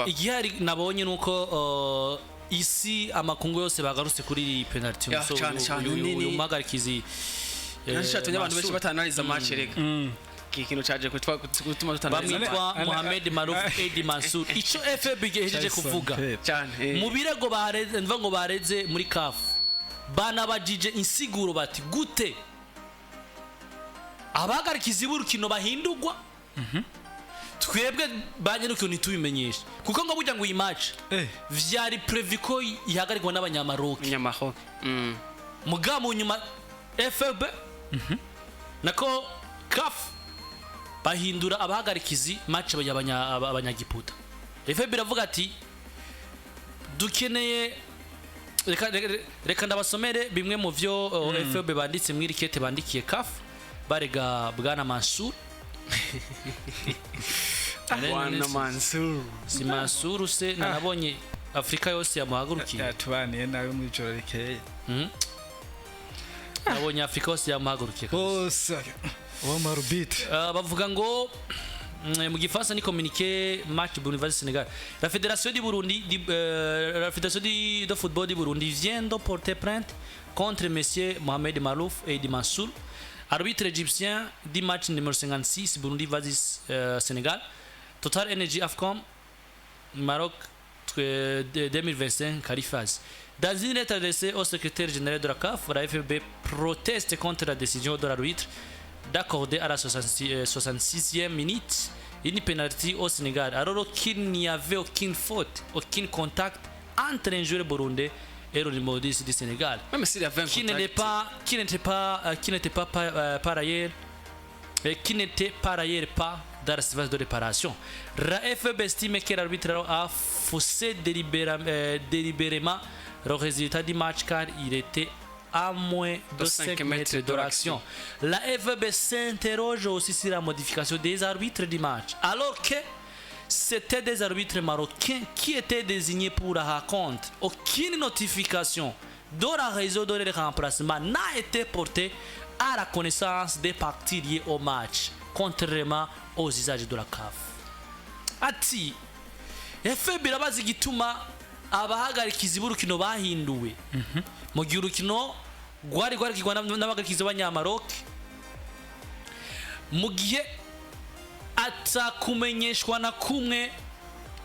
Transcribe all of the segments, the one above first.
igihari nabonye nuko isi amakungu yose bagarutse kuri penalty Umuhagarikizi nashatse abantu benshi batanaliza match rega ikintu cyaje gutuma tutanaliza bamwitwa Mohamed Maruf Edi Mansour ico FB gejeje kuvuga mu birego bareze mva ngo bareze muri CAF banabajije insiguro bati gute Abahagarikizi b'urukino bahindurwa twebwe banyerukiye ntitubimenyesha kuko ngo burya ngo iyi match vyari prevu ko ihagarikwa n'abanyamaroki mugamu nyuma FB nako CAF bahindura Abahagarikizi match abanyagiputa FB iravuga ati dukeneye reka ndabasomere bimwe mu vyo FB banditse muri rikete bandikiye CAF barega bwana Mansour Bwana Mansour si Mansour se nabonye Afrika yose yamuhagurukiye tubaniye nawe mu ijoro rikeye nabonye Afrika yose yamuhagurukiye bose wa marubite bavuga ngo mu gifaransa ni communiqué match Bourg Sénégal la fédération du Burundi la fédération de football du Burundi vient de porter plainte contre monsieur Mohamed Maruf et Edi Mansour arbitre égyptien du match numéro 56 Burundi vs Sénégal Total Energy AFCON Maroc 2025 qualifiés. Dans une lettre adressée au secrétaire général de la CAF, la FFB proteste contre la décision de l'arbitre d'accorder à la 66e minute une pénalité au Sénégal alors qu'il n'y avait aucune faute, aucun contact entre un joueur burundais et le numéro 10 du Sénégal, même s'il y avait un qui n'était pas par ailleurs pas dans la séquence de réparation. La FFB estime que l'arbitre a faussé délibérément le résultat du match car il était à moins de 5 mètres de l'action. La FFB s'interroge aussi sur la modification des arbitres du match alors que c'était des arbitres marocains qui étaient désignés pour la rencontre. Aucune notification de la raison de leur remplacement n'a été portée à la connaissance des parties liées au match, contrairement aux usages de la CAF. Ati, FB irabazi gituma Abahagarikizi b'urukino bahinduwe. Mu gihe urukino gwari gwarikirwa n'abahagarikizi b'Abanyamaroc. Mu gihe atakumenyeshwa na kumwe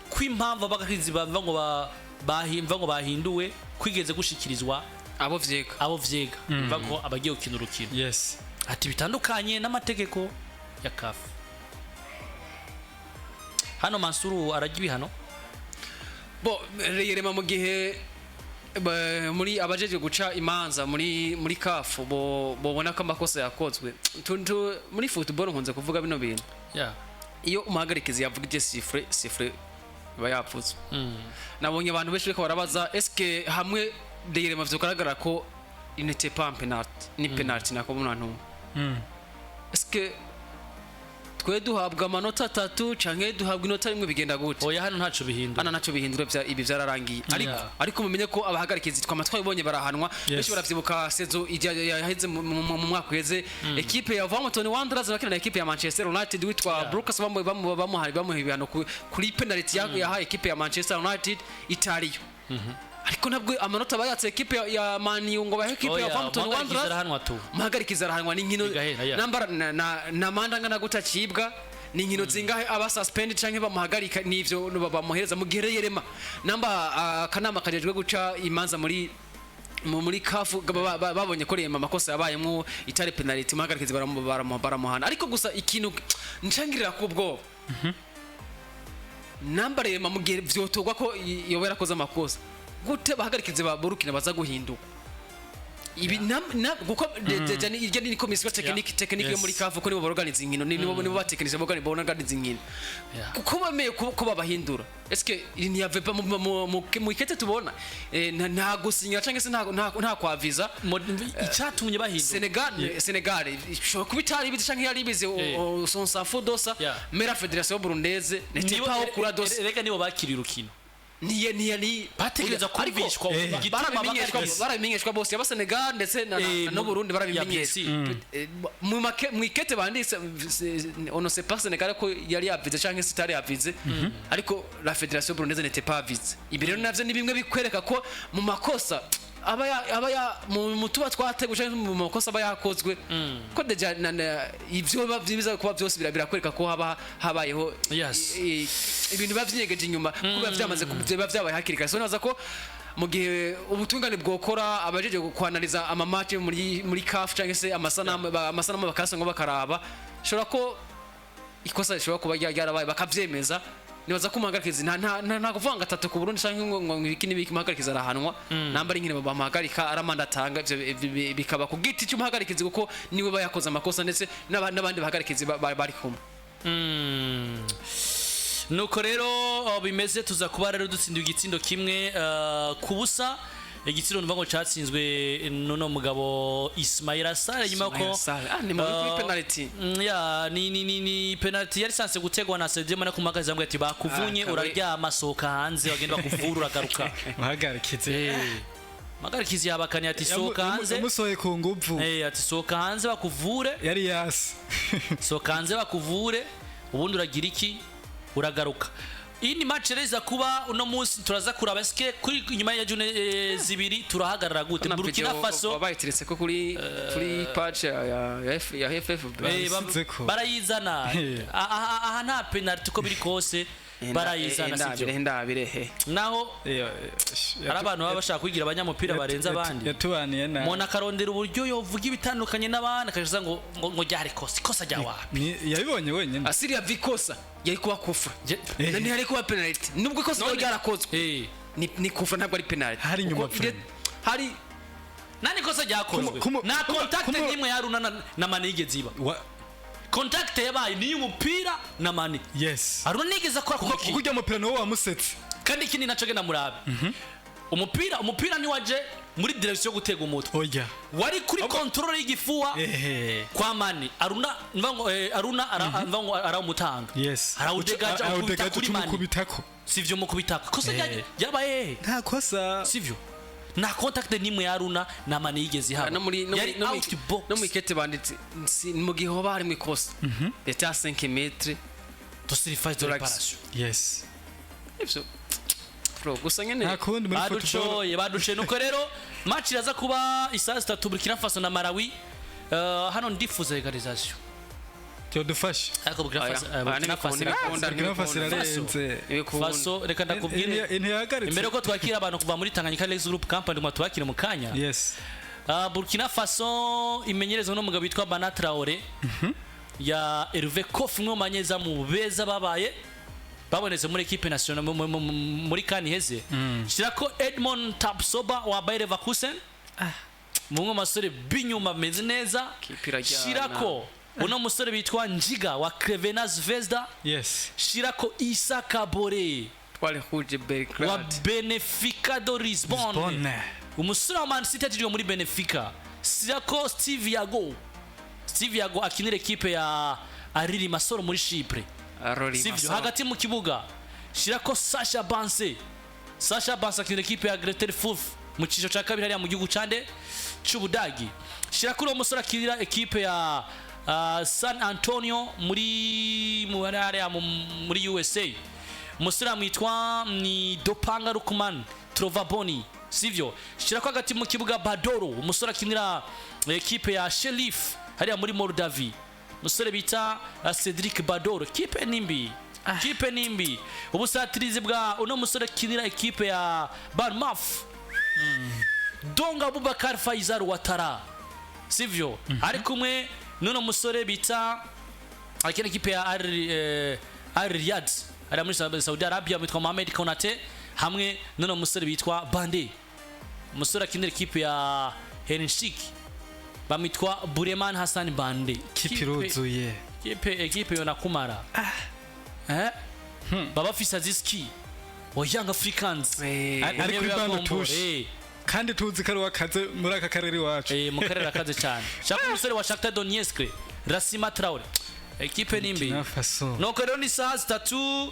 kw'impamvu abahagarikizi bava ngo bahinduwe kwigeze gushikirizwa abo vyega bago abagiye gukina urukino. Yes. Ati bitandukanye n'amategeko ya CAF. Hano Mansour aragibi hano bo reyerema mu gihe muri abajeje guca imanza muri CAF bobona ko amakosa yakozwe muri football nkunze kuvuga bino bintu iyo Umuhagarikizi yavugije sifre bayapfutse nabonye abantu benshi ko barabaza eske hamwe reyerema vyogaragara ko inete pas penalty ni penalty nako bunantu eske twe duhabwa amanota 3 canke duhabwa inota rimwe bigenda gute oya hano ntaco bihindura naco bihindura ibi byararangiye ariko mumenye ko Abahagarikizi twamatwa ibonye barahanwa benshi baravyibuka sezo yaheze mu mwaka uheze equipe ya Wolverhampton Wanderers bakina na equipe ya Manchester United witwa Brooks bamuhari ibihano kuri penalty yahaye equipe ya Manchester United Italiyo ariko nabwo amanota bayatse equipe ya Man U ngo bahe equipe ya Wolverhampton Wanderers Umuhagarikizi arahanwa n'inkino nambara na mandanga na gutacibwa n'inkino zingahe aba suspend canke bamuhagarika nivyo bamuhereza mu gihe yerema namba kanama kajejwe guca imanza muri CAF babonye ko rema amakosa yabayemo itari penalty Umuhagarikizi baramuhana ariko gusa ikintu ncangirira ku bwo namba rema mu gihe vyotogwa ko yobera koza amakosa gute Abahagarikizi baburukina baza guhinduka ibi guko irya ni komisiyo technique yo muri CAF ko nibo organize inkino nibo batekenisha organize inkino kuko bameye ko babahindura eske ni yave pas mu ikete tubona nta gusinya canke se nta kwaviza icyatumye bahindura Senegal kubitari bizi canke yari bizi son safo dosa mera fédération burundaise n'était pas au courant dosa reka nibo bakiri urukino ni bategereza kumvishwa barabimenyeshwa bose aba Senegal ndetse no Burundi barabimenyeshwa mu ikete banditse on ne sait pas Senegal ko yari yavize canke sitari yavize ariko la fédération burundaise n'était pas avise ibyo rero navyo ni bimwe bikwereka ko mu makosa aba mu tuba twateguje mu makosa aba yakozwe ko deja ivyo bavyibiza kuba byose birakwereka ko habayeho ibintu bavyigeje inyuma kuba vyamaze kuba vyabaye hakirika so naza ko mu gihe ubutungane bwokora abajeje kwanaliza ama match muri CAF cyangwa se amasanamu bakasanga bakaraba shora ko ikosa rishobora kuba ryarabaye bakavyemeza nibaza ko Umuhagarikizi nta kuvanga gatatu ku Burundi cyangwa ngo ibiki n'ibiki Umuhagarikizi arahanwa namba ari nkine bamuhagarika aramanda atanga bikaba ku giti cy'Umuhagarikizi kuko niwe bayakoze amakosa ndetse n'abandi bahagarikizi bari kumwe nuko rero bimeze tuza kuba rero dutsindiwe igitsindo kimwe kubusa igitsindo ngo cyatsinzwe nono mugabo Ismail Assare nyuma ko ni muri penalty ni penalty yari sanse gutegwa na Sedema na kumagaza ngo ati bakuvunye uraryama soka hanze bagenda bakuvura uragaruka Umuhagarikizi yabakanye ati soka hanze musoye ku nguvu ati soka hanze bakuvure yari yasi soka hanze bakuvure ubundi uragira iki uragaruka iyi ni match reza kuba uno munsi turaza kuraba ske kuri nyuma ya june zibiri turahagarara gute Burkina Faso bayitiretse ko kuri patch ya FF barayizana aha nta penalty ko biri kose barayizana sivyo ndabire naho ari abantu baba bashaka kwigira abanyamupira barenza abandi yatubaniye na mona karondera uburyo yovuga ibitandukanye n'abana kaje ngo ryari kosa rya wapi yabibonye wenyine asiriya vikosa yari kuba kufra nani hari kuba penalty nubwo kosa ryarakozwe ni kufra ntabwo ari penalty hari nyuma hari nani kosa ryakozwe na contact nimwe yaruna na manigeze iba contact yabaye ni umupira na mani aruna nigeze akora kuko ujya umupira no wamusetse kandi ikindi naco genda murabe umupira ni waje muri direction yo gutega umutwe oya wari kuri control y'igifuwa kwa mani aruna ara umutanga arawudegaje kuri mani sivyo mukubitako kosa yabaye nta kosa sivyo na contact nimwe yaruna na mani yigeze haba no mu ikete banditse mu gihe hoba hari mu ikosa leta 5 metres to surface de réparation ivyo gusa nyene baduce nuko rero match iraza kuba isaha 3 Burkina Faso na Malawi hano ndifuza legalisation cyodufasha ariko Burkina Faso irarenze Faso reka ndakubwire imbere ko twakira abantu kuva muri Tanganyika Lex Group Company ngo twakire mu kanya Burkina Faso imenyerezwa no mugabo witwa Bana Traoré ya Hervé Kof mwe manyeza mu beza babaye baboneze muri equipe nationale muri kani heze shirako Edmond Tapsoba wa Bayer Leverkusen mumwe masore binyuma meze neza shirako uno musore bitwa Njiga wa Crevena Zvezda shirako Isa Kabore wa Benfica do Lisbonne umusore wa Man City atiriwe muri Benfica shirako Steve Yago akinira equipe ya Ariri Masoro muri Chypre sivyo hagati mu kibuga shirako Sasha Banse akinira equipe ya Greuther Fürth mu cico ca kabiri hariya mu gihugu cande c'Ubudagi shirako uwo musore akinira equipe ya San Antonio muri USA musore amwitwa ni Dopanga Lukman Trovaboni sivyo shirako hagati mu kibuga Badoro umusore akinira equipe ya Sheriff hariya muri Moldavie musore bita Cedric Badoro kipe nimbi ubusatirizi bwa uno musore kinira equipe ya Bournemouth Donga Abubakar Faisal Ouattara sivyo ari kumwe nuno musore bita akina equipe ya Al Riyadh ari muri Saudi Arabia mitwa Mohamed Konate hamwe nuno musore bitwa Bande musore akinira equipe ya Henshik bamitwa Bureman Hassan Bande kipiruzuye equipe yona kumara baba Fisaziski wa Young Africans ari kuri bando tushi kandi tuzi kari wakaze muri aka karere wacu mu karere akaze cyane shaka umusore wa Shakhtar Donetsk Rasima Traoré equipe nimbi Burkina Faso nuko rero ni saha 3